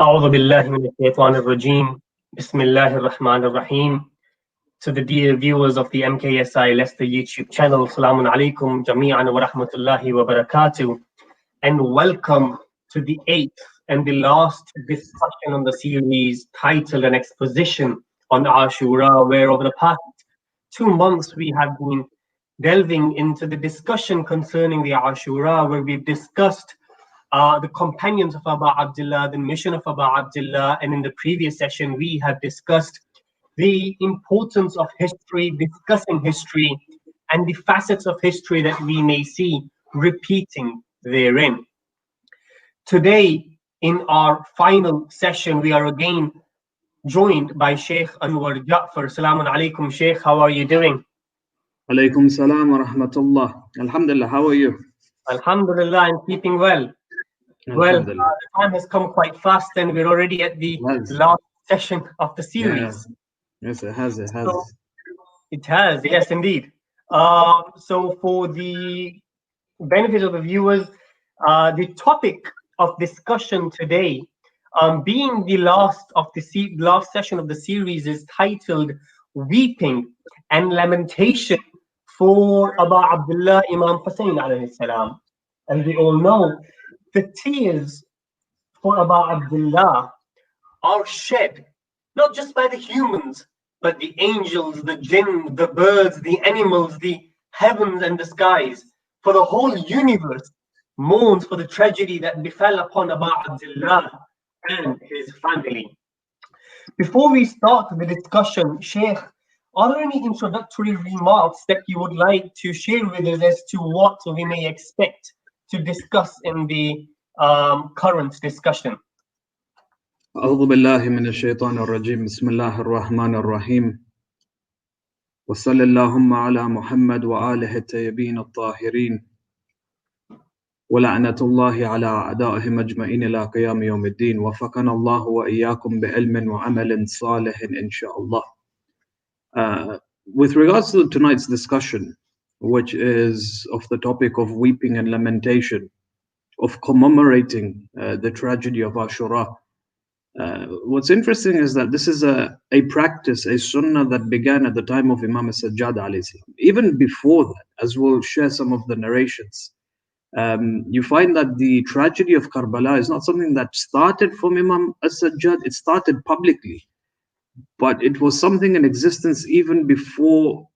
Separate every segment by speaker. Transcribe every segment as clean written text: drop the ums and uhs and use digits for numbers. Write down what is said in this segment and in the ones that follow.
Speaker 1: أعوذ بالله من الشيطان الرجيم بسم الله الرحمن الرحيم. To the dear viewers of the MKSI Leicester YouTube channel, Assalamu alaikum jami'an wa rahmatullahi wa barakatuh, and welcome to the eighth and the last discussion on the series titled An Exposition on Ashura, where over the past 2 months we have been delving into the discussion concerning the Ashura, where we've discussed the companions of Abu Abdullah, the mission of Abu Abdullah, and in the previous session we have discussed the importance of history, discussing history, and the facets of history that we may see repeating therein. Today, in our final session, we are again joined by Sheikh Anwer Jaffer. Assalamu alaikum, Sheikh. How are you doing?
Speaker 2: Alaikum salam wa rahmatullah. Alhamdulillah, how are you?
Speaker 1: Alhamdulillah, I'm keeping well. Well, the time has come quite fast, and we're already at the last session of the series.
Speaker 2: Yeah. Yes, it has.
Speaker 1: So, it has, yes, indeed. So, for the benefit of the viewers, the topic of discussion today, being the last session of the series, is titled "Weeping and Lamentation for Abu Abdullah Imam Hussain alayhi salam." As we all know, the tears for Abu Abdullah are shed not just by the humans, but the angels, the jinn, the birds, the animals, the heavens and the skies. For the whole universe mourns for the tragedy that befell upon Abu Abdullah and his family. Before we start the discussion, Sheikh, are there any introductory remarks that you would like to share with us as to what we may expect to discuss in the current discussion?
Speaker 2: أعوذ بالله من الشيطان الرجيم بسم الله الرحمن الرحيم وصلى اللهم على محمد وآله الطيبين الطاهرين ولعنة الله على أعدائهم أجمعين إلى قيام يوم الدين وفقنا الله وإياكم بعلم وعمل صالح إن شاء الله. With regards to tonight's discussion, which is of the topic of weeping and lamentation, of commemorating the tragedy of Ashura, what's interesting is that this is a practice, a sunnah that began at the time of Imam Sajjad alayhi salam. Even before that, as we'll share some of the narrations, you find that the tragedy of Karbala is not something that started from Imam Sajjad. It started publicly, but it was something in existence even before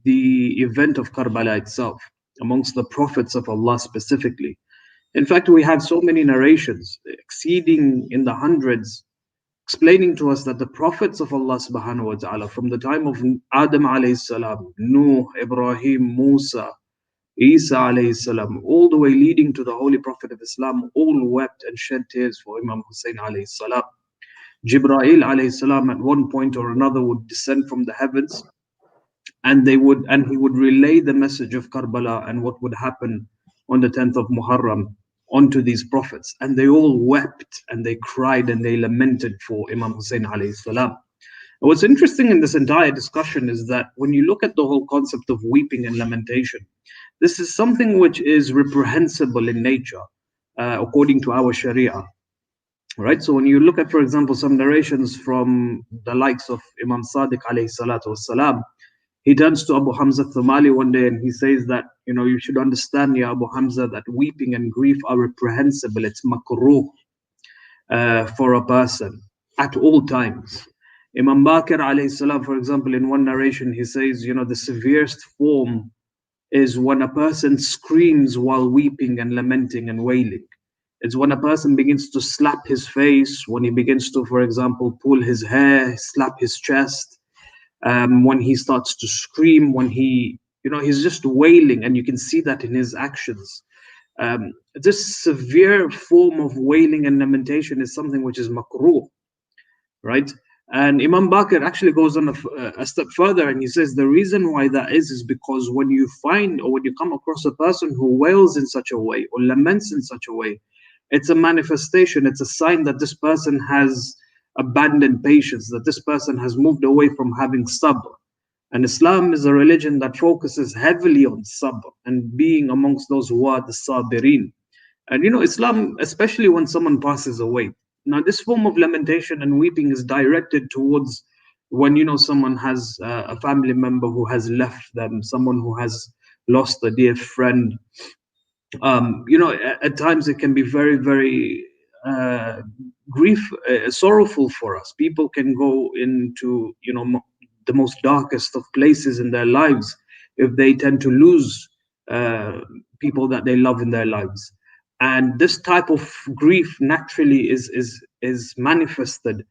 Speaker 2: the event of Karbala itself, amongst the prophets of Allah specifically. In fact, we have so many narrations exceeding in the hundreds, explaining to us that the prophets of Allah subhanahu wa ta'ala, from the time of Adam alayhi salam, Nuh, Ibrahim, Musa, Isa alayhi salam, all the way leading to the Holy Prophet of Islam, all wept and shed tears for Imam Hussain alayhi salam. Jibreel alayhi salam at one point or another would descend from the heavens, and he would relay the message of Karbala and what would happen on the 10th of Muharram onto these prophets, and they all wept and they cried and they lamented for Imam Hussain alayhi salam. What's interesting in this entire discussion is that when you look at the whole concept of weeping and lamentation, this is something which is reprehensible in nature, according to our Sharia. Right? So when you look at, for example, some narrations from the likes of Imam Sadiq alayhi salatu wassalam, he turns to Abu Hamza Thumali one day and he says that, you should understand, Ya Abu Hamza, that weeping and grief are reprehensible. It's makruh for a person at all times. Imam Bakr alayhi salam, for example, in one narration, he says, the severest form is when a person screams while weeping and lamenting and wailing. It's when a person begins to slap his face, when he begins to, for example, pull his hair, slap his chest, when he starts to scream, when he's just wailing, and you can see that in his actions. This severe form of wailing and lamentation is something which is makruh, right? And Imam Bakr actually goes on a step further, and he says the reason why that is because when you find or when you come across a person who wails in such a way or laments in such a way, it's a manifestation, it's a sign that this person has abandoned patience, that this person has moved away from having sabr. And Islam is a religion that focuses heavily on sabr and being amongst those who are the sabirin. And Islam, especially when someone passes away, Now, this form of lamentation and weeping is directed towards when someone has a family member who has left them, someone who has lost a dear friend. At times it can be very, very uh, grief, sorrowful for us. People can go into, the most darkest of places in their lives if they tend to lose uh, people that they love in their lives. And this type of grief naturally is manifested,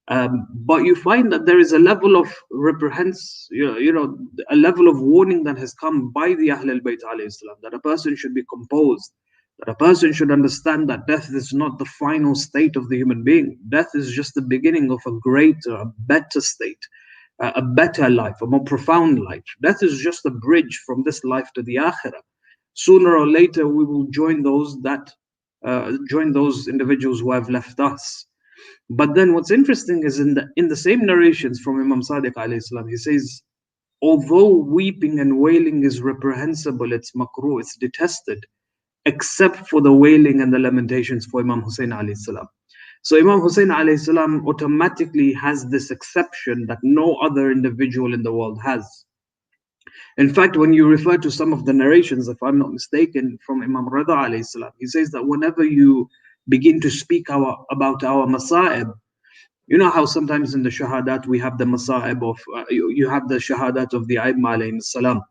Speaker 2: but you find that there is a level of reprehends, a level of warning that has come by the Ahl al-Bayt alayhi salam, that a person should be composed, that a person should understand that death is not the final state of the human being. Death is just the beginning of a greater, a better state, a better life, a more profound life. Death is just a bridge from this life to the akhirah. Sooner or later, we will join those individuals who have left us. But then what's interesting is in the same narrations from Imam Sadiq alayhi salam, he says, although weeping and wailing is reprehensible, it's makruh, it's detested, except for the wailing and the lamentations for Imam Hussain alayhi salam. So Imam Hussain alayhi salam automatically has this exception that no other individual in the world has. In fact, when you refer to some of the narrations, if I'm not mistaken, from Imam Rida alayhi salam, he says that whenever you begin to speak about our masa'ib, you know how sometimes in the shahadat we have the masa'ib of, you have the shahadat of the Aimma alayhi salam.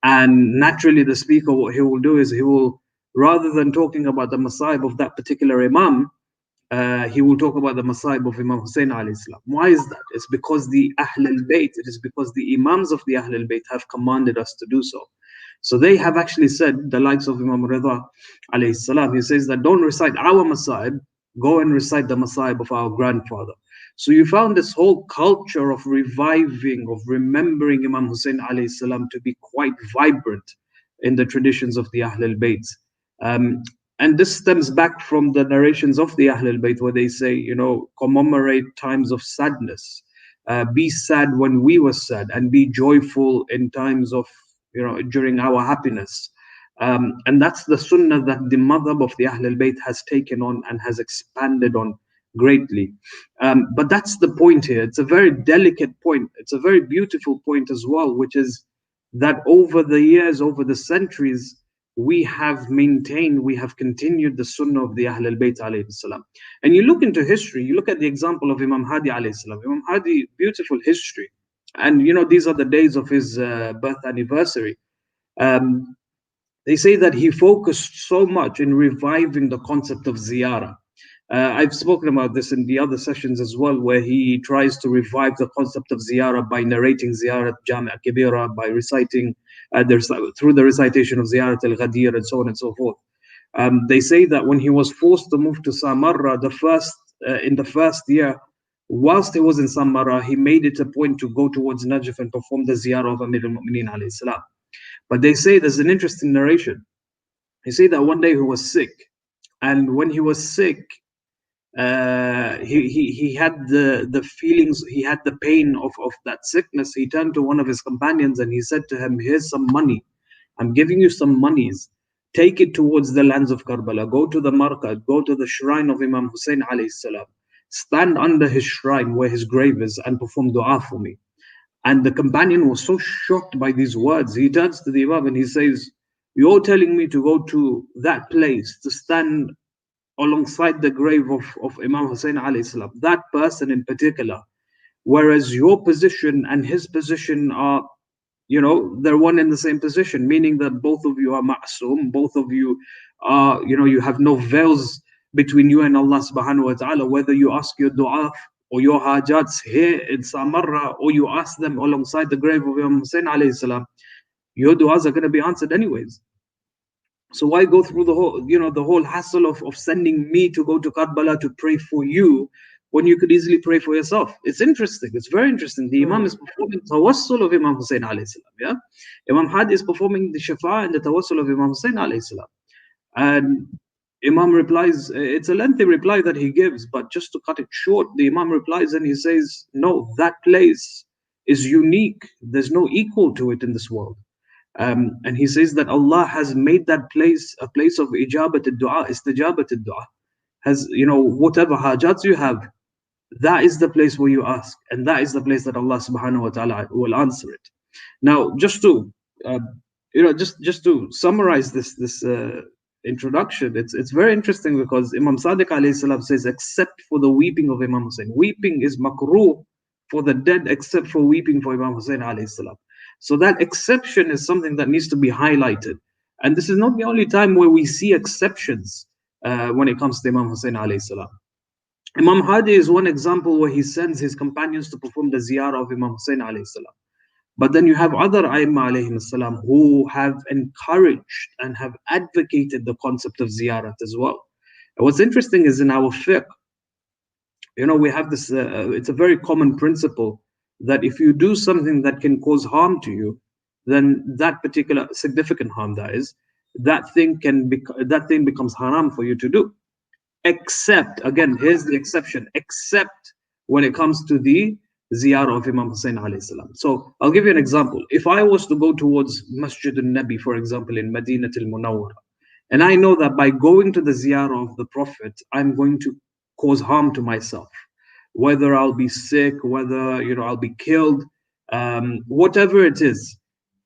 Speaker 2: And naturally the speaker, what he will do is he will, rather than talking about the masa'ib of that particular Imam, he will talk about the masa'ib of Imam Hussain alayhi salam. Why is that? It's because the Ahl al-Bayt, it is because the Imams of the Ahl al-Bayt have commanded us to do so. So they have actually said, the likes of Imam Rida alayhi salam, he says that don't recite our masa'ib, go and recite the masa'ib of our grandfather. So you found this whole culture of reviving, of remembering Imam Hussain alayhi salam to be quite vibrant in the traditions of the Ahl al-Bayt. And this stems back from the narrations of the Ahl al-Bayt, where they say, commemorate times of sadness. Be sad when we were sad, and be joyful in times of, during our happiness. And that's the sunnah that the madhab of the Ahl al-Bayt has taken on and has expanded on greatly. But that's the point here. It's a very delicate point. It's a very beautiful point as well, which is that over the years, over the centuries, we have maintained, we have continued the sunnah of the Ahl al-Bayt alayhi salam. And you look into history, you look at the example of Imam Hadi alayhi salam. Imam Hadi, beautiful history. And these are the days of his birth anniversary. They say that he focused so much in reviving the concept of ziyarah. I've spoken about this in the other sessions as well, where he tries to revive the concept of ziyarah by narrating Ziyarat Jami'a Kibira, by reciting through the recitation of Ziyarat al-Ghadir and so on and so forth. They say that when he was forced to move to Samarra, in the first year, whilst he was in Samarra, he made it a point to go towards Najaf and perform the ziyarah of Amir al-Mu'mineen alayhi salam. But they say there's an interesting narration. They say that one day he was sick, and when he was sick, he had the feelings, he had the pain of that sickness. He turned to one of his companions and he said to him, here's some money, I'm giving you some monies, take it towards the lands of Karbala, go to the market, go to the shrine of Imam Hussain alayhi salam, stand under his shrine where his grave is and perform dua for me. And the companion was so shocked by these words. He turns to the Imam and he says, you're telling me to go to that place to stand alongside the grave of Imam Hussain alayhi salam, that person in particular, whereas your position and his position are, they're one in the same position, meaning that both of you are ma'soom, both of you are, you have no veils between you and Allah subhanahu wa ta'ala, whether you ask your dua or your hajats here in Samarra, or you ask them alongside the grave of Imam Hussain alayhi salam, your duas are going to be answered anyways. So why go through the whole hassle of sending me to go to Karbala to pray for you when you could easily pray for yourself? It's interesting. It's very interesting. The Imam is performing tawassul of Imam Hussain alayhi salam. Yeah, Imam Hadi is performing the shafa and the tawassul of Imam Hussain alayhi salam. And Imam replies, it's a lengthy reply that he gives, but just to cut it short, the Imam replies and he says, no, that place is unique. There's no equal to it in this world. And he says that Allah has made that place a place of ijabat al-dua, istijabat al-dua. has, whatever hajats you have, that is the place where you ask, and that is the place that Allah subhanahu wa ta'ala will answer it. Now, just to uh, just to summarize this introduction, it's very interesting because Imam Sadiq alayhi salam says, except for the weeping of Imam Hussain, weeping is makruh for the dead except for weeping for Imam Hussain alayhi salam. So that exception is something that needs to be highlighted, and this is not the only time where we see exceptions when it comes to Imam Hussain alayhi salam. Imam Hadi is one example where he sends his companions to perform the ziyarah of Imam Hussain alayhi salam. But then you have other Aimma alayhim salam who have encouraged and have advocated the concept of ziyarat as well. And what's interesting is in our fiqh, we have this, it's a very common principle that if you do something that can cause harm to you, then that particular significant harm, that is, that thing becomes haram for you to do. Except, again, here's the exception, except when it comes to the ziyarah of Imam Hussain alayhi salam. So I'll give you an example. If I was to go towards Masjid al-Nabi, for example, in Madinah al-Munawwara, and I know that by going to the ziyarah of the Prophet, I'm going to cause harm to myself, whether I'll be sick, whether I'll be killed, whatever it is.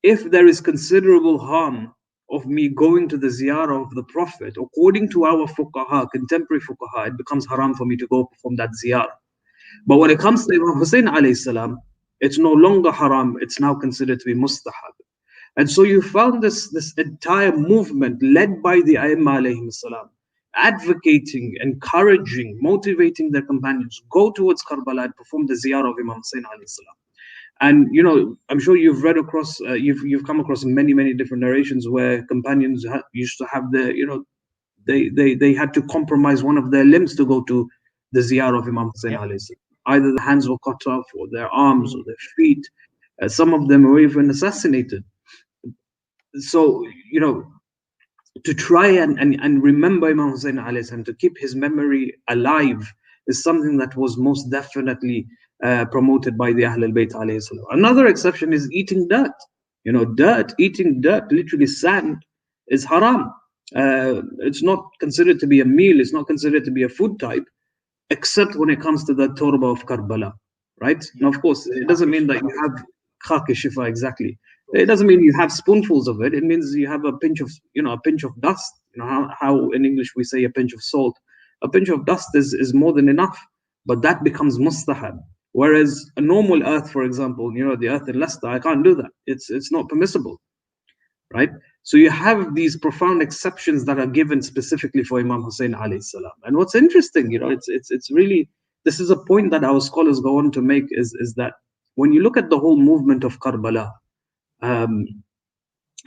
Speaker 2: If there is considerable harm of me going to the ziyarah of the Prophet, according to our fuqaha, contemporary fuqaha, it becomes haram for me to go perform that ziyarah. But when it comes to Imam Hussain alayhi salam, it's no longer haram, it's now considered to be mustahab. And so you found this entire movement led by the Aimma alayhim salam, advocating, encouraging, motivating their companions, go towards Karbala and perform the ziyarah of Imam Hussain alayhi salam. And I'm sure you've read across, you've come across many different narrations where companions used to have they had to compromise one of their limbs to go to the ziyarah of Imam Hussain alayhi salam. Either the hands were cut off, or their arms, or their feet. Some of them were even assassinated. So to try and remember Imam Hussain alayhi salam, to keep his memory alive, is something that was most definitely promoted by the Ahl al-Bayt alayhi salam. Another exception is eating dirt. Eating dirt, literally sand, is haram. It's not considered to be a meal, it's not considered to be a food type, except when it comes to the Torba of Karbala, right? Now, of course, it doesn't mean that you have khaki shifa, exactly. It doesn't mean you have spoonfuls of it. It means you have a pinch of, a pinch of dust. How in English we say a pinch of salt. A pinch of dust is more than enough, but that becomes mustahab. Whereas a normal earth, for example, the earth in Leicester, I can't do that. It's not permissible, right? So you have these profound exceptions that are given specifically for Imam Hussain alayhi salam. And what's interesting, it's really, this is a point that our scholars go on to make, is that when you look at the whole movement of Karbala, and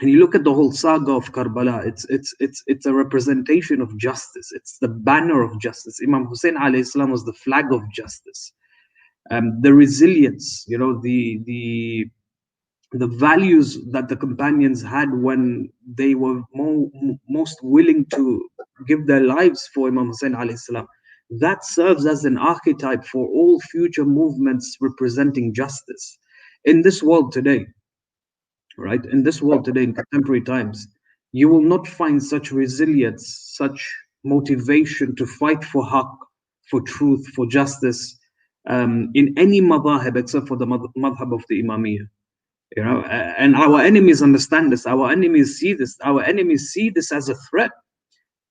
Speaker 2: you look at the whole saga of Karbala, it's a representation of justice. It's the banner of justice. Imam Hussain alayhi salam was the flag of justice. The resilience, the values that the companions had when they were most willing to give their lives for Imam Hussain alayhi salam, that serves as an archetype for all future movements representing justice. In this world today, right? In this world today, in contemporary times, you will not find such resilience, such motivation to fight for haqq, for truth, for justice, in any madhab except for the madhab of the Imamiyah. And our enemies understand this. Our enemies see this. Our enemies see this as a threat,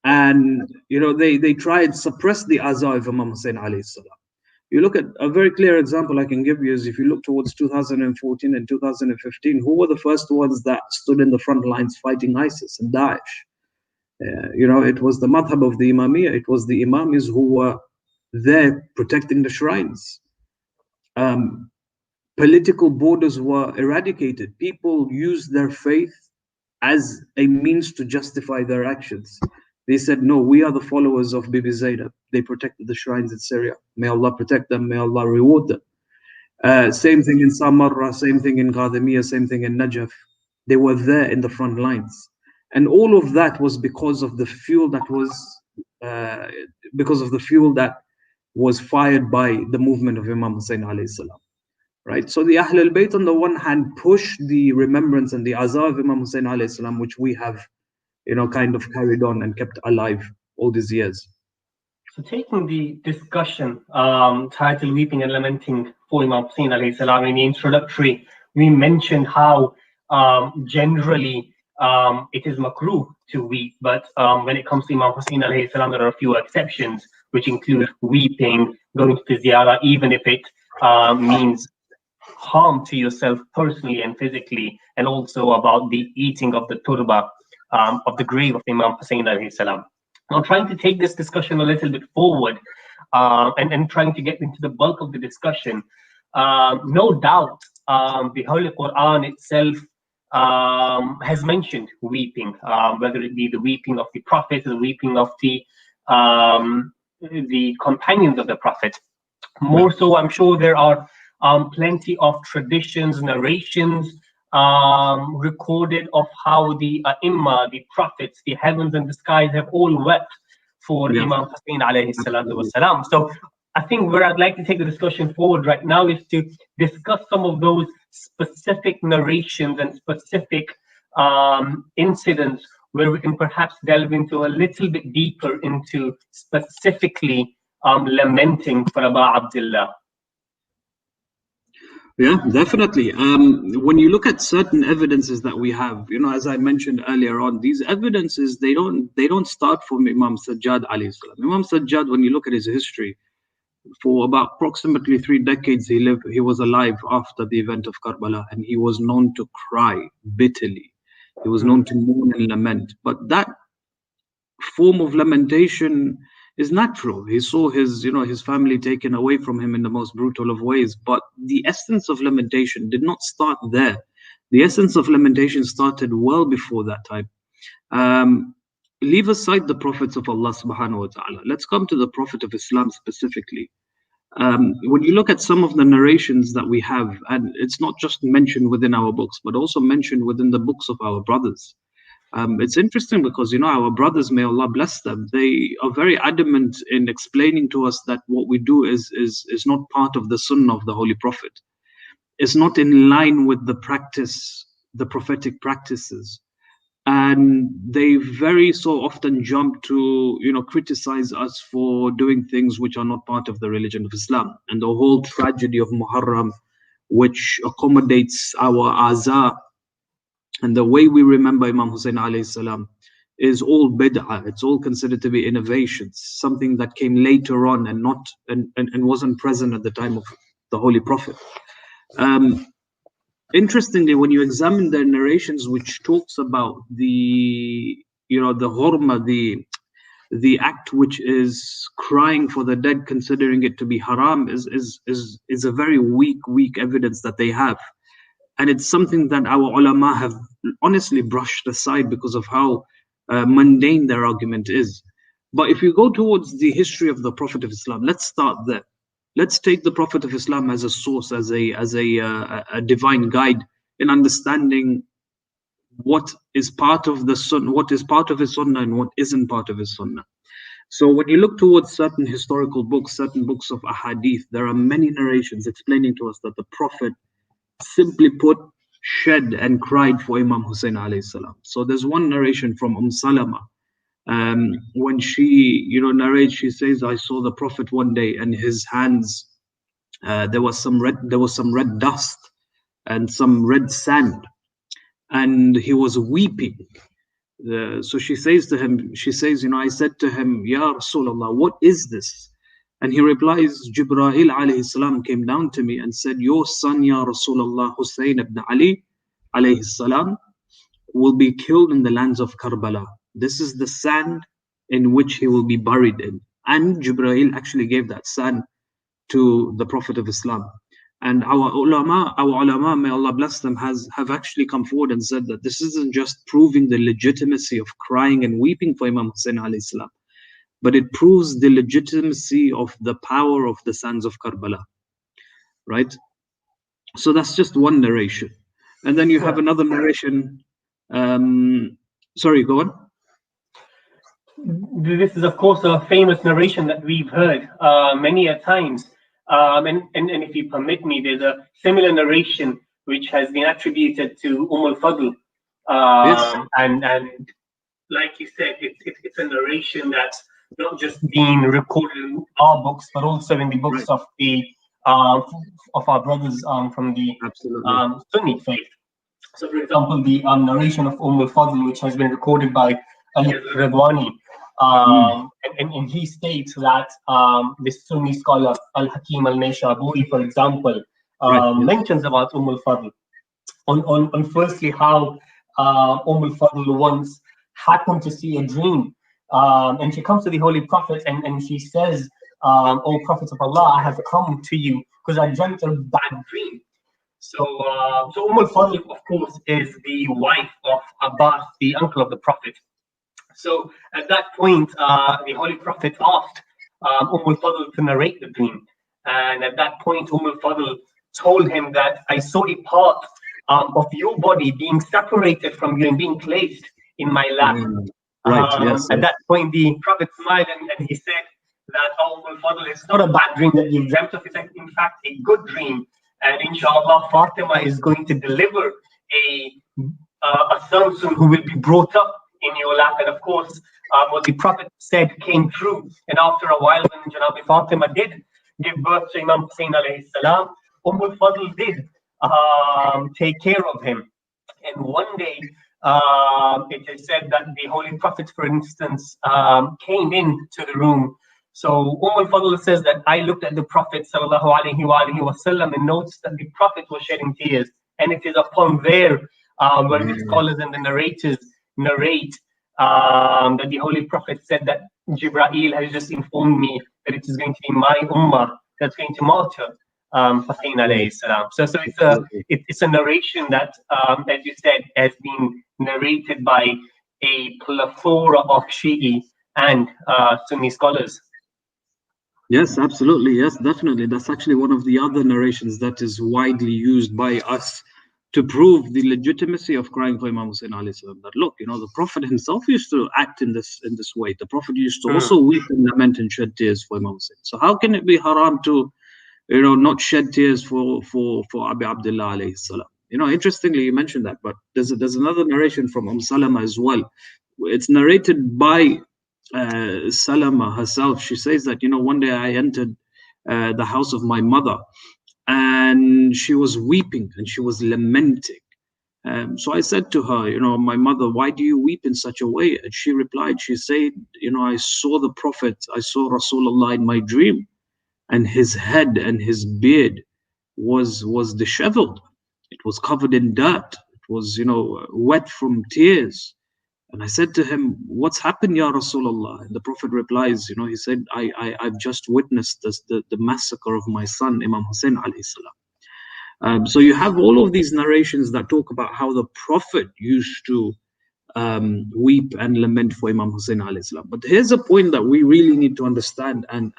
Speaker 2: and they try and suppress the azah of Imam Hussain alayhi salam. You look at a very clear example I can give you is if you look towards 2014 and 2015, who were the first ones that stood in the front lines fighting ISIS and Daesh? It was the madhab of the Imamiyah. It was the Imams who were there protecting the shrines. Political borders were eradicated. People used their faith as a means to justify their actions. They said, no, we are the followers of Bibi Zainab. They protected the shrines in Syria. May Allah protect them. May Allah reward them. Same thing in Samarra, same thing in Ghadamiyah, same thing in Najaf. They were there in the front lines. And all of that was because of the fuel that was fired by the movement of Imam Hussain alayhi salam. Right? So the Ahl al-Bayt on the one hand push the remembrance and the azah of Imam Hussain alayhi salam, which we have kind of carried on and kept alive all these years.
Speaker 1: So taking the discussion titled Weeping and Lamenting for Imam Hussain alayhi salam, in the introductory, we mentioned how generally it is makruh to weep, but when it comes to Imam Hussain alayhi salam, there are a few exceptions, which include weeping, going to the Ziyarat, even if it means harm to yourself personally and physically, and also about the eating of the turba of the grave of Imam Hussain alayhi salam. Now, trying to take this discussion a little bit forward and trying to get into the bulk of the discussion, no doubt the Holy Quran itself has mentioned weeping, whether it be the weeping of the Prophet, the weeping of the companions of the Prophet. More so, I'm sure there are plenty of traditions, narrations recorded of how the Imam, the prophets, the heavens and the skies have all wept for
Speaker 2: Yeah,
Speaker 1: Imam Hussain alayhi salatu
Speaker 2: absolutely.
Speaker 1: wasalam. So I think where I'd like to take the discussion forward right now is to discuss some of those specific narrations and specific incidents where we can perhaps delve into a little bit deeper into specifically lamenting for Aba Abdullah.
Speaker 2: Yeah, definitely. When you look at certain evidences that we have, as I mentioned earlier on, these evidences they don't start from Imam Sajjad alayhi salam. Imam Sajjad, when you look at his history, for about approximately 3 decades he was alive after the event of Karbala, and he was known to cry bitterly. He was known to mourn and lament. But that form of lamentation is natural. He saw his family taken away from him in the most brutal of ways. But the essence of lamentation did not start there. The essence of lamentation started well before that time. Um, Leave aside the prophets of Allah subhanahu wa ta'ala. Let's come to the Prophet of Islam specifically. When you look at some of the narrations that we have, and it's not just mentioned within our books, but also mentioned within the books of our brothers. It's interesting because our brothers, may Allah bless them, they are very adamant in explaining to us that what we do is not part of the Sunnah of the Holy Prophet. It's not in line with the prophetic practices, and they very so often jump to criticize us for doing things which are not part of the religion of Islam, and the whole tragedy of Muharram, which accommodates our aza and the way we remember Imam Hussain alayhi salam, is all bid'ah. It's all considered to be innovations, something that came later on and not and wasn't present at the time of the Holy Prophet. Interestingly, when you examine the narrations which talks about the hurma, the act which is crying for the dead, considering it to be haram, is a very weak evidence that they have. And it's something that our ulama have honestly brushed aside because of how mundane their argument is. But if you go towards the history of the Prophet of Islam, let's start there. Let's take the Prophet of Islam as a source, as a divine guide in understanding what is part of the sunnah, what is part of his sunnah, and what isn't part of his sunnah. So when you look towards certain historical books, certain books of ahadith, there are many narrations explaining to us that the Prophet, simply put, shed and cried for Imam Hussain alayhi salam. So there's one narration from Salama. When she narrates, she says, I saw the Prophet one day, and his hands, there was some red dust and some red sand, and he was weeping. So she says, I said to him, Ya Rasulullah, what is this? And he replies, Jibreel alayhi salam came down to me and said, your son, Ya Rasulullah, Hussain ibn Ali alayhi salam, will be killed in the lands of Karbala. This is the sand in which he will be buried in. And Jibreel actually gave that sand to the Prophet of Islam. And our ulama, may Allah bless them, have actually come forward and said that this isn't just proving the legitimacy of crying and weeping for Imam Hussain alayhi salam, but it proves the legitimacy of the power of the sands of Karbala, right? So that's just one narration. And then you have another narration. Sorry, go on.
Speaker 1: This is, of course, a famous narration that we've heard many a times. And if you permit me, there's a similar narration which has been attributed to al-Fadl.
Speaker 2: Yes.
Speaker 1: And like you said, it's a narration that's not just being recorded in our books, but also in the books
Speaker 2: Right.
Speaker 1: of the uh, of our brothers from the
Speaker 2: Absolutely.
Speaker 1: Sunni faith. So, for example, the narration of al-Fadl, which has been recorded by Ali al-Radwani,
Speaker 2: Mm.
Speaker 1: and he states that the Sunni scholar Al-Hakim al-Nayshaburi, for example,
Speaker 2: Right. Yes.
Speaker 1: mentions about al-Fadl on firstly how al-Fadl once happened to see a dream. And she comes to the Holy Prophet and she says, O Prophet of Allah, I have come to you because I dreamt a bad dream. So al-Fadl, of course, is the wife of Abbas, the uncle of the Prophet. So at that point, the Holy Prophet asked al-Fadl to narrate the dream. And at that point, al-Fadl told him that I saw a part of your body being separated from you and being placed in my lap.
Speaker 2: Mm. Right. Yes.
Speaker 1: At
Speaker 2: Yes.
Speaker 1: that point, the Prophet smiled and he said that, oh, al-Fadl, it's not a bad dream that you've dreamt of. It's in fact a good dream. And inshallah, Fatima is going to deliver a, a son soon who will be brought up in your lap. And of course, what the Prophet said came true. And after a while, when Janabi Fatima did give birth to Imam Hussain alayhi salam, al-Fadl did take care of him. And one day, it is said that the Holy Prophet, for instance, came into the room. So al-Fadl says that I looked at the Prophet sallallahu alaihi wasallam and noticed that the Prophet was shedding tears. And it is upon there where the
Speaker 2: Mm.
Speaker 1: scholars and the narrators narrate that the Holy Prophet said that Jibreel has just informed me that it is going to be my ummah that's going to martyr Hussain
Speaker 2: Right.
Speaker 1: alayhi salam. So
Speaker 2: Absolutely.
Speaker 1: it's a narration that, as you said, has been narrated by a plethora of Shi'i and Sunni scholars.
Speaker 2: Yes, absolutely. Yes, definitely. That's actually one of the other narrations that is widely used by us to prove the legitimacy of crying for Imam Hussain alayhi salam. That look, the Prophet himself used to act in this way. The Prophet used to
Speaker 1: Mm,
Speaker 2: also weep and lament and shed tears for Imam Hussain. So how can it be haram to, not shed tears for Abi Abdullah alayhi salam? Interestingly, you mentioned that, but there's another narration from Salama as well. It's narrated by Salama herself. She says that, one day I entered the house of my mother and she was weeping and she was lamenting. So I said to her, my mother, why do you weep in such a way? And she replied, she said, I saw the Prophet, I saw Rasulullah in my dream, and his head and his beard was disheveled. It was covered in dirt. It was, wet from tears. And I said to him, what's happened, Ya Rasulullah? And the Prophet replies, he said, I've just witnessed the massacre of my son, Imam Hussain alayhi salam. So you have all of these narrations that talk about how the Prophet used to weep and lament for Imam Hussain alayhi salam. But here's a point that we really need to understand and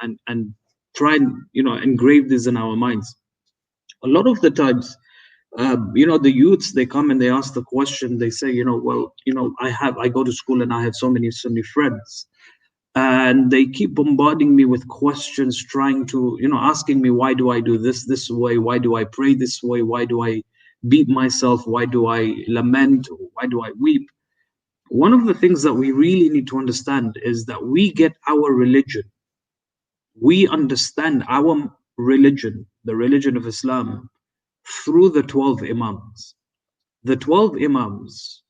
Speaker 2: try and engrave this in our minds. A lot of the times, the youths, they come and they ask the question. They say, well, I go to school and I have so many Sunni friends, and they keep bombarding me with questions, trying to, asking me, why do I do this way? Why do I pray this way? Why do I beat myself? Why do I lament? Why do I weep? One of the things that we really need to understand is that we get our religion, we understand our religion, the religion of Islam, through the 12 Imams. The 12 Imams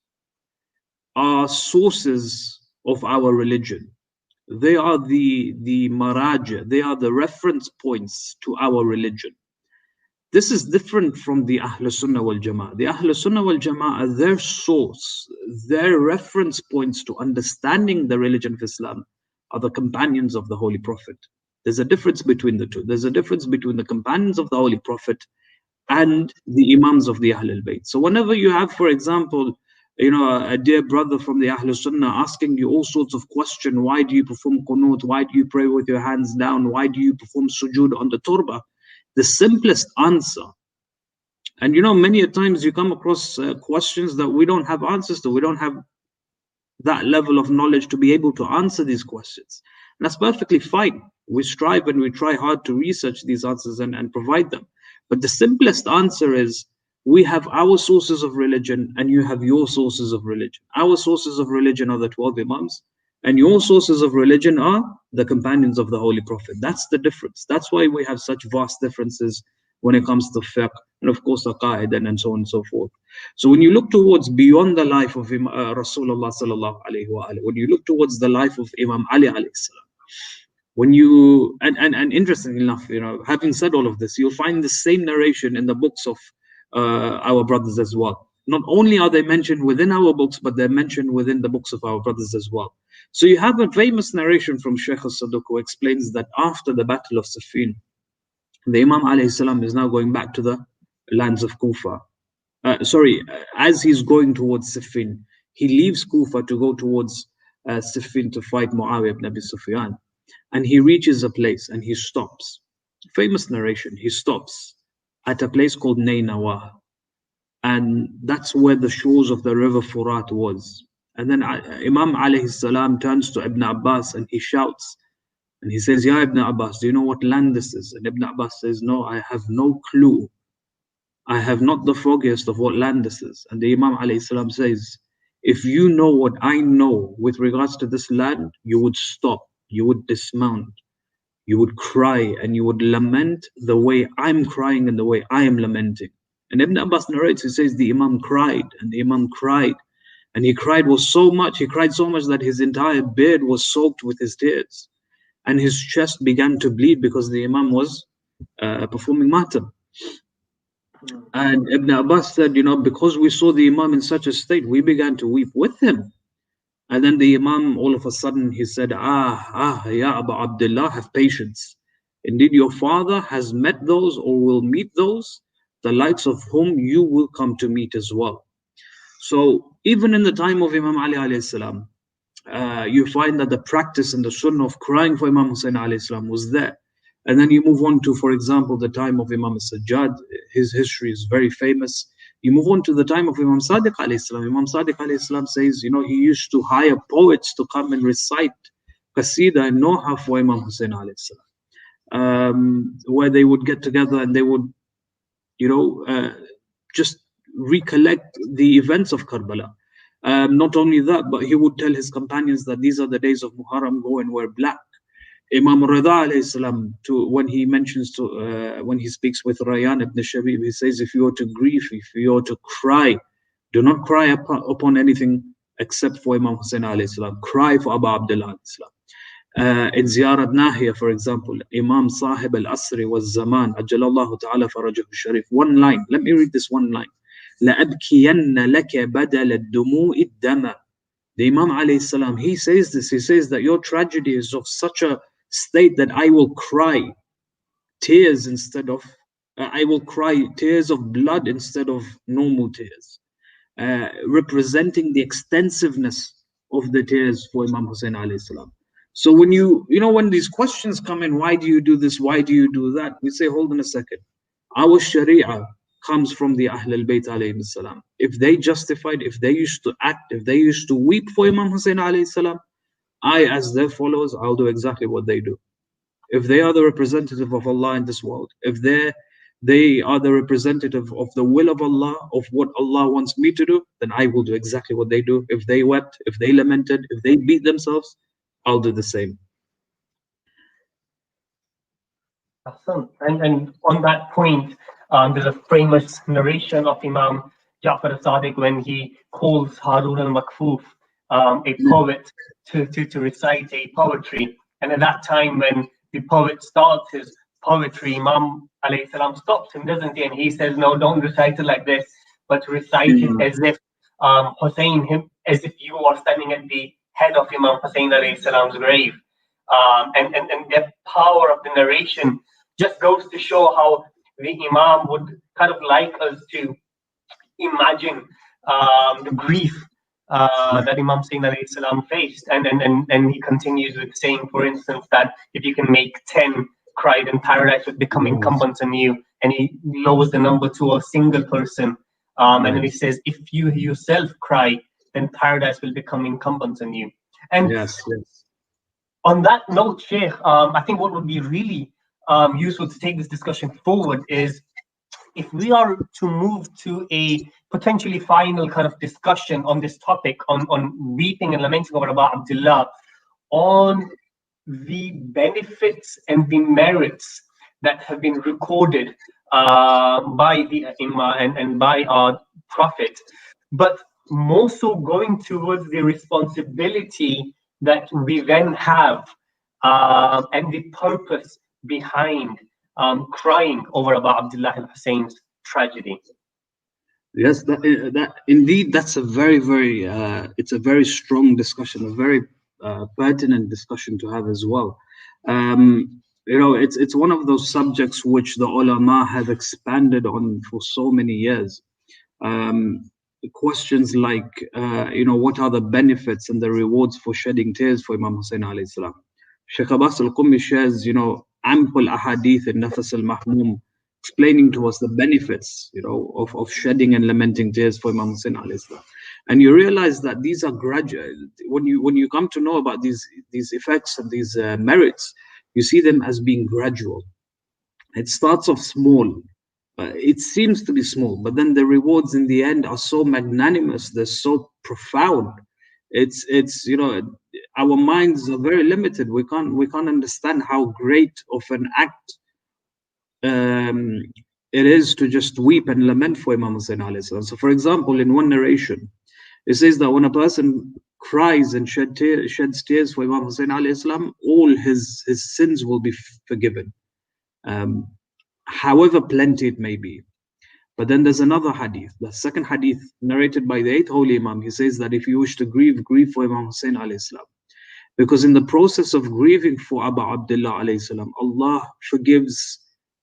Speaker 2: are sources of our religion. They are the maraja, they are the reference points to our religion. This is different from the Ahl Sunnah wal Jama'ah. The Ahl Sunnah wal Jama'ah, their source, their reference points to understanding the religion of Islam are the companions of the Holy Prophet. There's a difference between the two. There's a difference between the companions of the Holy Prophet and the Imams of the Ahlul Bayt. So whenever you have, for example, a dear brother from the Ahlul Sunnah asking you all sorts of questions, why do you perform qunut? Why do you pray with your hands down? Why do you perform sujood on the turba? The simplest answer, and many a times you come across questions that we don't have answers to. We don't have that level of knowledge to be able to answer these questions. And that's perfectly fine. We strive and we try hard to research these answers and provide them. But the simplest answer is, we have our sources of religion and you have your sources of religion. Our sources of religion are the 12 Imams, And your sources of religion are the companions of the Holy Prophet. That's the difference. That's why we have such vast differences when it comes to fiqh, and of course aqaid, and so on and so forth. So when you look towards beyond the life of Rasulullah sallallahu alaihi wa alihi, when you look towards the life of Imam Ali alayhi salam, when you and interestingly enough, having said all of this, you'll find the same narration in the books of our brothers as well. Not only are they mentioned within our books, but they're mentioned within the books of our brothers as well. So you have a famous narration from Sheikh al-Saduq who explains that after the Battle of Siffin, the Imam alayhi salam is now going back to the lands of Kufa. As he's going towards Siffin, he leaves Kufa to go towards Siffin to fight Muawiyah ibn Abi Sufyan. And he reaches a place and he stops. Famous narration, he stops at a place called Nainawa. And that's where the shores of the river Furat was. And then Imam alayhi salam turns to Ibn Abbas and he shouts. And he says, Ya Ibn Abbas, do you know what land this is? And Ibn Abbas says, no, I have no clue. I have not the foggiest of what land this is. And the Imam alayhi salam says, if you know what I know with regards to this land, you would stop, you would dismount, you would cry, and you would lament the way I'm crying and the way I am lamenting. And Ibn Abbas narrates, he says, the Imam cried, and the Imam cried. And he cried so much that his entire beard was soaked with his tears. And his chest began to bleed because the Imam was performing matam. And Ibn Abbas said, because we saw the Imam in such a state, we began to weep with him. And then the Imam, all of a sudden, he said, Ya Abu Abdullah, have patience. Indeed, your father has met those or will meet those, the likes of whom you will come to meet as well. So even in the time of Imam Ali alayhi salam, you find that the practice and the sunnah of crying for Imam Hussain alayhi salam was there. And then you move on to, for example, the time of Imam Sajjad. His history is very famous. You move on to the time of Imam Sadiq alayhi salam. Imam Sadiq alayhi salam says, he used to hire poets to come and recite qasida and noha for Imam Hussain alayhi salam, where they would get together and they would, just recollect the events of Karbala. Not only that, but he would tell his companions that these are the days of Muharram, go and wear black. Imam Rida alayhi salam, when he mentions when he speaks with Rayyan ibn Shabib, he says, if you are to grieve, if you are to cry, do not cry upon anything except for Imam Hussain alayhi salam. Cry for Abu Abdullah alayhi salam. In Ziyarat Nahiya, for example, Imam Sahib al-Asri was Zaman, Ajjalallahu ta'ala farajahu sharif. One line, let me read this one line. لَأَبْكِيَنَّ لَكَ بَدَلَ الدُّمُوءِ الدَّمَ. The Imam alayhi salam, he says this, he says that your tragedy is of such a state that I will cry tears instead of, I will cry tears of blood instead of normal tears, representing the extensiveness of the tears for Imam Hussain alayhi salam. So when when these questions come in, why do you do this? Why do you do that? We say, hold on a second. Our Sharia comes from the Ahl al-Bayt alayhi salam. If they justified, if they used to act, if they used to weep for Imam Hussain alayhi salam, I, as their followers, I'll do exactly what they do. If they are the representative of Allah in this world, if they are the representative of the will of Allah, of what Allah wants me to do, then I will do exactly what they do. If they wept, if they lamented, if they beat themselves, I'll do the same.
Speaker 1: Awesome. And on that point, there's a famous narration of Imam Jaffer al-Sadiq when he calls Harun al-Makfuf, a poet, to recite a poetry. And at that time, when the poet starts his poetry, Imam alayhi salam stops him, doesn't he? And he says, no, don't recite it like this, but recite it as if as if you are standing at the head of Imam Hussain alayhi salam's grave. And the power of the narration just goes to show how the Imam would kind of like us to imagine the grief that Imam Hussain alayhi salam faced. And he continues with saying, for instance, that if you can make 10 cry, then paradise would become incumbent on you. And he lowers the number to a single person. And then he says, if you yourself cry, then paradise will become incumbent on you. And
Speaker 2: yes.
Speaker 1: On that note, Sheikh, I think what would be really useful to take this discussion forward is if we are to move to a potentially final kind of discussion on this topic, on weeping and lamenting over Abu Abdullah, on the benefits and the merits that have been recorded by the Imam and by our Prophet, but more so going towards the responsibility that we then have and the purpose behind crying over Abu Abdullah al Hussein's tragedy.
Speaker 2: Yes, that indeed, that's a very, very, it's a very strong discussion, a very pertinent discussion to have as well. It's one of those subjects which the ulama have expanded on for so many years. Um, Questions like, what are the benefits and the rewards for shedding tears for Imam Hussain alayhi salam? Sheikh Abbas al-Qummi shares, ample ahadith in Nafas al-Mahmum explaining to us the benefits, of shedding and lamenting tears for Imam Hussain alayhi salam. And you realize that these are gradual. When you come to know about these effects and these merits, you see them as being gradual. It starts off small. It seems to be small, but then the rewards in the end are so magnanimous. They're so profound. It's our minds are very limited. We can't understand how great of an act um, it is to just weep and lament for Imam Hussain alayhi salam. So, for example, in one narration, it says that when a person cries and sheds tears for Imam Hussain alayhi salam, all his sins will be forgiven, um, however plenty it may be. But then there's another hadith, the second hadith narrated by the eighth holy Imam. He says that if you wish to grieve, grieve for Imam Hussain alayhi salam. Because in the process of grieving for Abu Abdullah alayhi salam, Allah forgives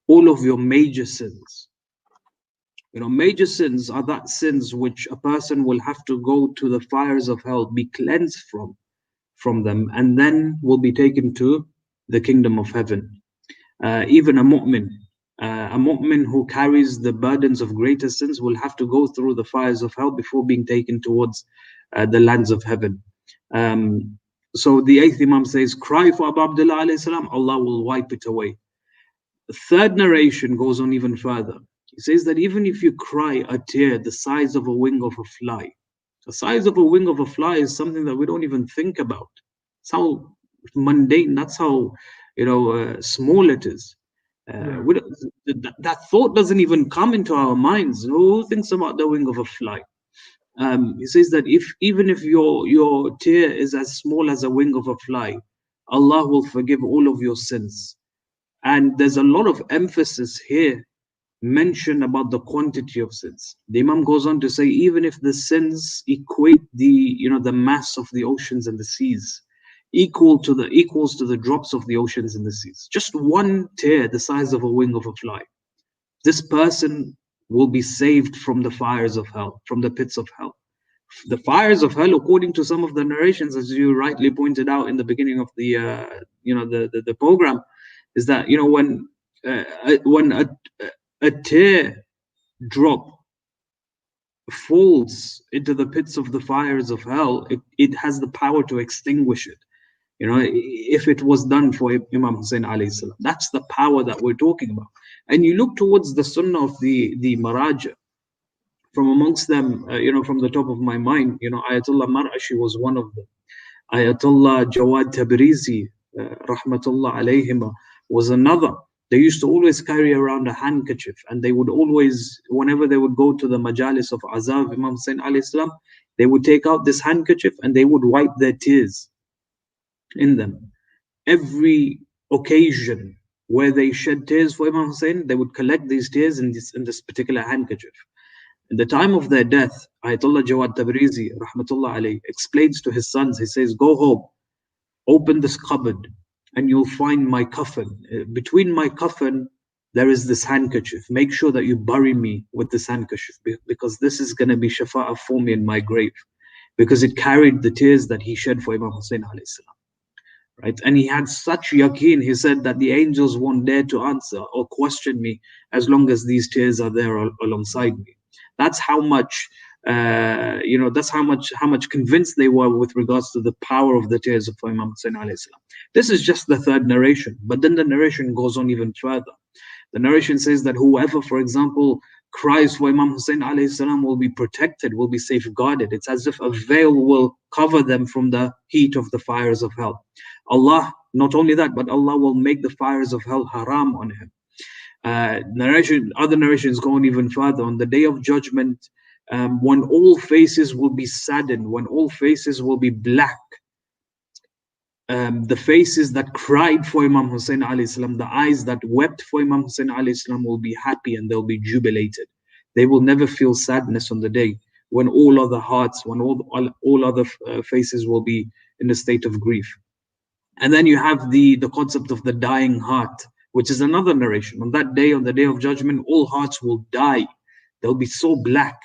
Speaker 2: all of your major sins. Major sins are that sins which a person will have to go to the fires of hell, be cleansed from them, and then will be taken to the kingdom of heaven. Even a mu'min who carries the burdens of greater sins will have to go through the fires of hell before being taken towards the lands of heaven. So the eighth Imam says, cry for Abu Abdullah alayhi salam, Allah will wipe it away. The third narration goes on even further. He says that even if you cry a tear the size of a wing of a fly, the size of a wing of a fly is something that we don't even think about. It's how mundane, that's how small it is. That thought doesn't even come into our minds. Who thinks about the wing of a fly? He says that even if your tear is as small as a wing of a fly, Allah will forgive all of your sins. And there's a lot of emphasis here mentioned about the quantity of sins. The Imam goes on to say, even if the sins equate the mass of the oceans and the seas, equals to the drops of the oceans and the seas, just one tear the size of a wing of a fly, this person will be saved from the fires of hell, from the pits of hell. The fires of hell, according to some of the narrations, as you rightly pointed out in the beginning of the program, is that when a tear drop falls into the pits of the fires of hell, it has the power to extinguish it. If it was done for Imam Hussain alayhi salam, that's the power that we're talking about. And you look towards the sunnah of the Maraja. From amongst them, from the top of my mind, Ayatollah Mar'ashi was one of them. Ayatollah Jawad Tabrizi, rahmatullah alayhima, was another. They used to always carry around a handkerchief, and they would always, whenever they would go to the majalis of Azab Imam Hussain alayhi salam, they would take out this handkerchief and they would wipe their tears in them. Every occasion where they shed tears for Imam Hussain, they would collect these tears in this particular handkerchief. In the time of their death, Ayatollah Jawad Tabrizi, rahmatullah alayhi, explains to his sons, he says, go home, open this cupboard, and you'll find my coffin. Between my coffin, there is this handkerchief. Make sure that you bury me with this handkerchief, because this is going to be shafa'ah for me in my grave, because it carried the tears that he shed for Imam Hussain alayhi salam. Right? And he had such yaqeen, he said that the angels won't dare to answer or question me as long as these tears are there alongside me. That's how much, that's how much convinced they were with regards to the power of the tears of Imam Hussain alayhi salam. This is just the third narration, but then the narration goes on even further. The narration says that whoever, for example, cries for Imam Hussain alayhi salam will be protected, will be safeguarded. It's as if a veil will cover them from the heat of the fires of hell. Allah, not only that, but Allah will make the fires of hell haram on him. Other narrations go on even further. On the day of judgment, when all faces will be saddened, when all faces will be black, the faces that cried for Imam Hussain alayhi salam, the eyes that wept for Imam Hussain alayhi salam will be happy and they'll be jubilated. They will never feel sadness on the day when all other hearts, when all other faces will be in a state of grief. And then you have the concept of the dying heart, which is another narration. On that day, on the day of judgment, all hearts will die. They'll be so black,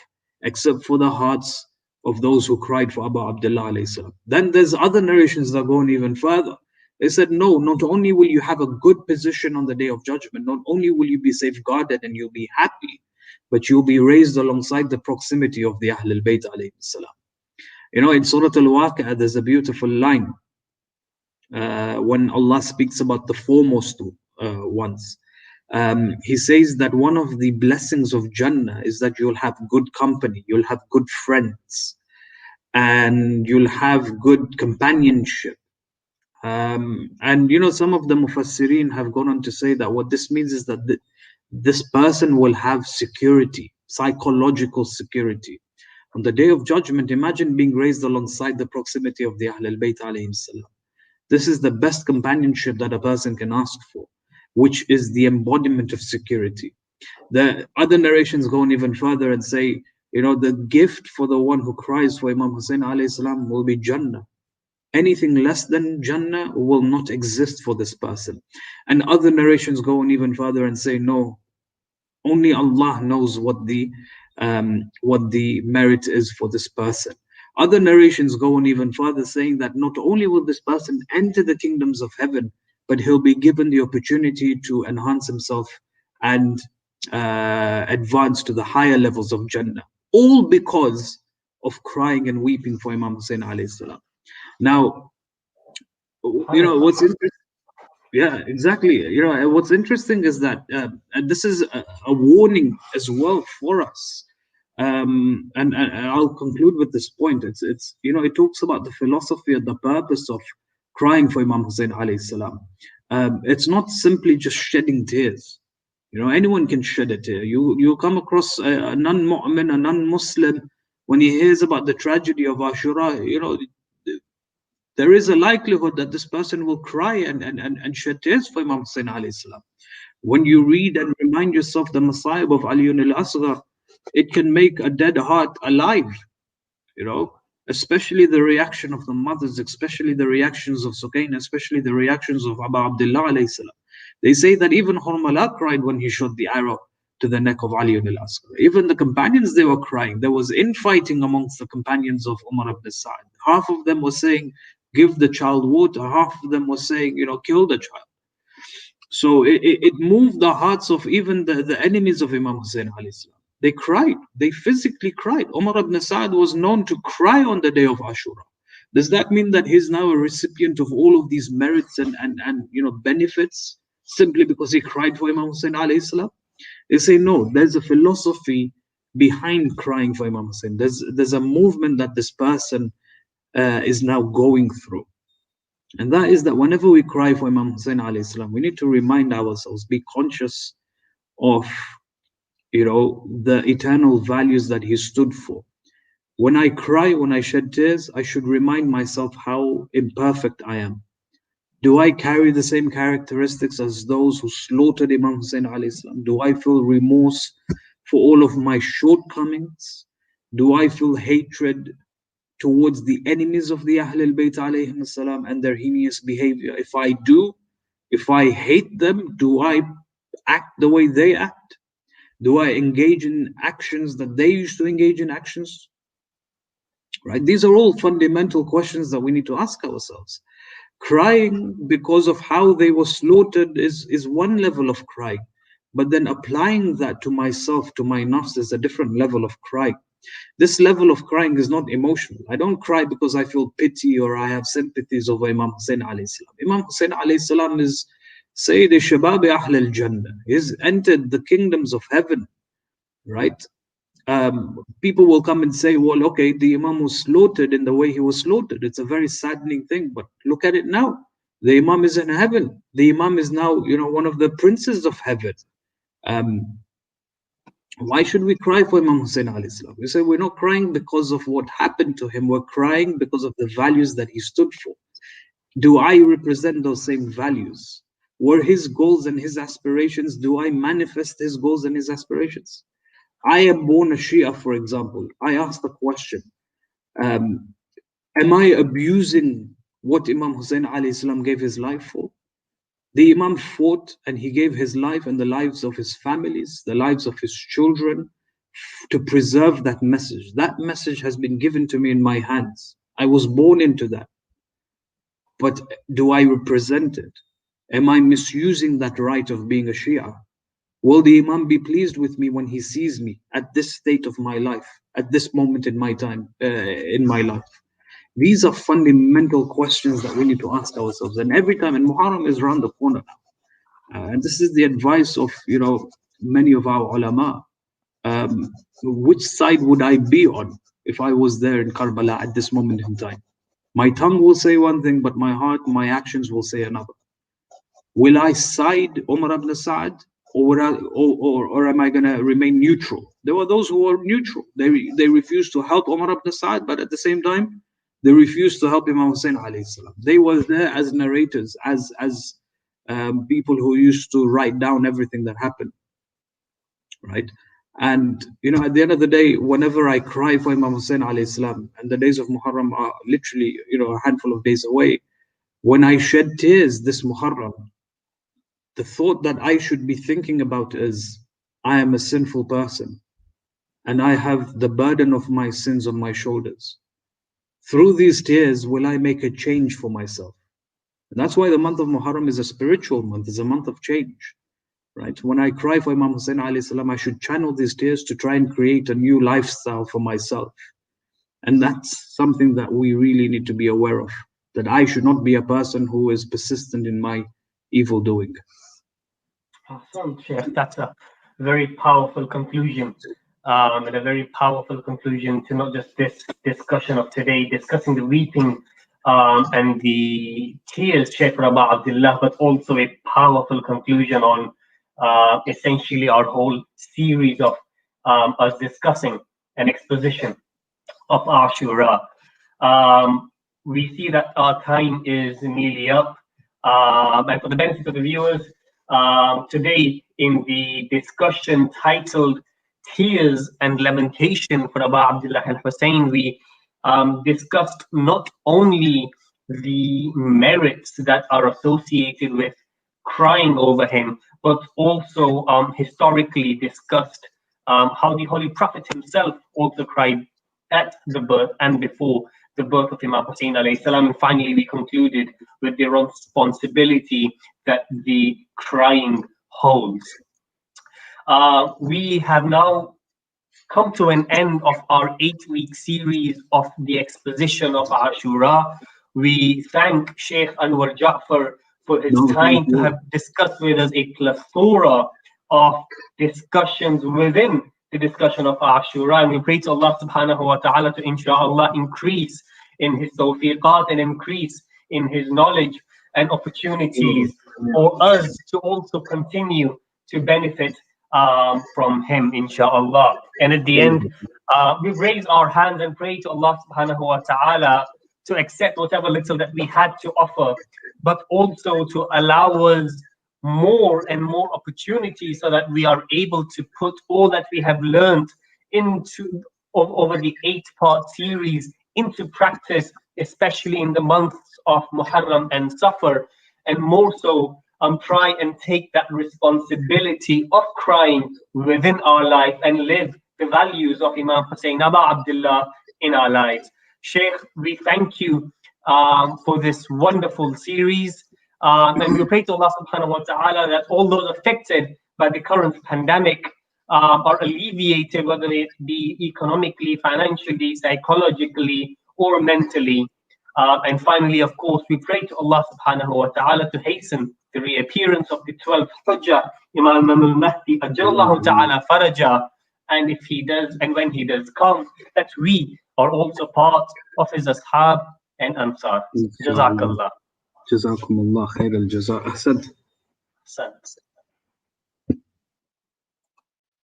Speaker 2: except for the hearts of those who cried for Abu Abdullah alayhi salam. Then there's other narrations that go on even further. They said, no, not only will you have a good position on the day of judgment, not only will you be safeguarded and you'll be happy, but you'll be raised alongside the proximity of the Ahlul Bayt alayhi salam. You know, in Surah Al-Waqi'ah, there's a beautiful line when Allah speaks about the foremost ones. He says that one of the blessings of Jannah is that you'll have good company, you'll have good friends, and you'll have good companionship. And you know, some of the Mufassirin have gone on to say that what this means is that this person will have security, psychological security. On the day of judgment, imagine being raised alongside the proximity of the Ahlul Bayt alayhim salam. This is the best companionship that a person can ask for, which is the embodiment of security. The other narrations go on even further and say, you know, the gift for the one who cries for Imam Hussain alayhi salam will be Jannah. Anything less than Jannah will not exist for this person. And other narrations go on even further and say, no, only Allah knows what the merit is for this person. Other narrations go on even further, saying that not only will this person enter the kingdoms of heaven, but he'll be given the opportunity to enhance himself and advance to the higher levels of Jannah, all because of crying and weeping for Imam Hussain alayhi salam. Now, you know, what's interesting, yeah, exactly. You know, what's interesting is that and this is a warning as well for us. And I'll conclude with this point. It's you know, it talks about the philosophy and the purpose of crying for Imam Hussain alayhi salam. It's not simply just shedding tears. You know, anyone can shed a tear. You come across a non-mu'min, a non-Muslim, when he hears about the tragedy of Ashura, you know, there is a likelihood that this person will cry and shed tears for Imam Hussain alayhi salam. When you read and remind yourself the Masa'ib of Ali al-Asghar, it can make a dead heart alive, you know, especially the reaction of the mothers, especially the reactions of Sukain, especially the reactions of Abu Abdullah alayhi salam. They say that even Hurmala cried when he shot the arrow to the neck of Ali al-Asghar. Even the companions, they were crying. There was infighting amongst the companions of Umar ibn Sa'd. Half of them were saying, give the child water. Half of them were saying, you know, kill the child. So it moved the hearts of even the enemies of Imam Hussain alayhi salam. They cried. They physically cried. Umar ibn Sa'd was known to cry on the day of Ashura. Does that mean that he's now a recipient of all of these merits and you know, benefits simply because he cried for Imam Hussain alayhi salam? They say no. There's a philosophy behind crying for Imam Hussain. There's a movement that this person is now going through. And that is that whenever we cry for Imam Hussain alayhi salam, we need to remind ourselves, be conscious of, you know, the eternal values that he stood for. When I cry, when I shed tears, I should remind myself how imperfect I am. Do I carry the same characteristics as those who slaughtered Imam Hussain alayhi salam? Do I feel remorse for all of my shortcomings? Do I feel hatred towards the enemies of the Ahlul Bayt alayhim salam and their heinous behavior? If I do, if I hate them, do I act the way they act? Do I engage in actions that they used to engage in actions? Right? These are all fundamental questions that we need to ask ourselves. Crying because of how they were slaughtered is one level of crying. But then applying that to myself, to my nafs, is a different level of crying. This level of crying is not emotional. I don't cry because I feel pity or I have sympathies over Imam Hussain alayhi salam. Imam Hussain alayhi salam is Sayyid Shabab Ahl al Jannah. He's entered the kingdoms of heaven, right? People will come and say, well, okay, the Imam was slaughtered in the way he was slaughtered. It's a very saddening thing, but look at it now. The Imam is in heaven. The Imam is now, one of the princes of heaven. Um, why should we cry for Imam Hussain alayhi salam? We say we're not crying because of what happened to him. We're crying because of the values that he stood for. Do I represent those same values? Were his goals and his aspirations, do I manifest his goals and his aspirations? I am born a Shia, for example. I ask the question, am I abusing what Imam Hussain alayhi salam gave his life for? The Imam fought and he gave his life and the lives of his families, the lives of his children, to preserve that message. That message has been given to me in my hands. I was born into that. But do I represent it? Am I misusing that right of being a Shia? Will the Imam be pleased with me when he sees me at this state of my life, at this moment in my time, in my life? These are fundamental questions that we need to ask ourselves. And every time, and Muharram is around the corner now. And this is the advice of, many of our ulama. Which side would I be on if I was there in Karbala at this moment in time? My tongue will say one thing, but my heart, my actions will say another. Will I side Umar ibn Sa'd, or am I going to remain neutral? There were those who were neutral. They refused to help Umar ibn Sa'd, but at the same time, they refused to help Imam Hussain alayhi salam. They were there as narrators, as people who used to write down everything that happened, right? And at the end of the day, whenever I cry for Imam Hussain alayhi salam, and the days of Muharram are literally a handful of days away, when I shed tears this Muharram, the thought that I should be thinking about is, I am a sinful person and I have the burden of my sins on my shoulders. Through these tears, will I make a change for myself? And that's why the month of Muharram is a spiritual month, it's a month of change. Right? When I cry for Imam Hussain alayhi salam, I should channel these tears to try and create a new lifestyle for myself. And that's something that we really need to be aware of, that I should not be a person who is persistent in my evil doing.
Speaker 1: Awesome, Sheikh. That's a very powerful conclusion, and a very powerful conclusion to not just this discussion of today, discussing the weeping and the tears, Sheikh Rabah Abdullah, but also a powerful conclusion on essentially our whole series of us discussing an exposition of Ashura. We see that our time is nearly up, and for the benefit of the viewers, today in the discussion titled Tears and Lamentation for Abu Abdullah al-Hussein, we discussed not only the merits that are associated with crying over him, but also historically discussed how the Holy Prophet himself also cried at the birth and before the birth of Imam Hussain alayhi salam. And finally, we concluded with the responsibility that the crying holds. We have now come to an end of our 8-week series of the exposition of Ashura. We thank Sheikh Anwer Jaffer for his time to have discussed with us a plethora of discussions within the discussion of Ashura. And we pray to Allah subhanahu wa ta'ala to inshallah increase in his tawfiqat and increase in his knowledge and opportunities for us to also continue to benefit from him, inshallah. And at the end, we raise our hands and pray to Allah subhanahu wa ta'ala to accept whatever little that we had to offer, but also to allow us more and more opportunities so that we are able to put all that we have learned into over the 8-part series into practice, especially in the months of Muharram and Safar, and more so try and take that responsibility of crying within our life and live the values of Imam Hussain Abu Abdullah in our lives. Sheikh, we thank you for this wonderful series. And we pray to Allah subhanahu wa ta'ala that all those affected by the current pandemic are alleviated, whether it be economically, financially, psychologically, or mentally. And finally, of course, we pray to Allah subhanahu wa ta'ala to hasten the reappearance of the 12th Hujjah, Imam al-Mahdi, Ajjallahu ta'ala faraja. And if he does, and when he does come, that we are also part of his ashab and ansar. Jazakallah.
Speaker 2: Jazakumullah khair al-jaza. Ahsant.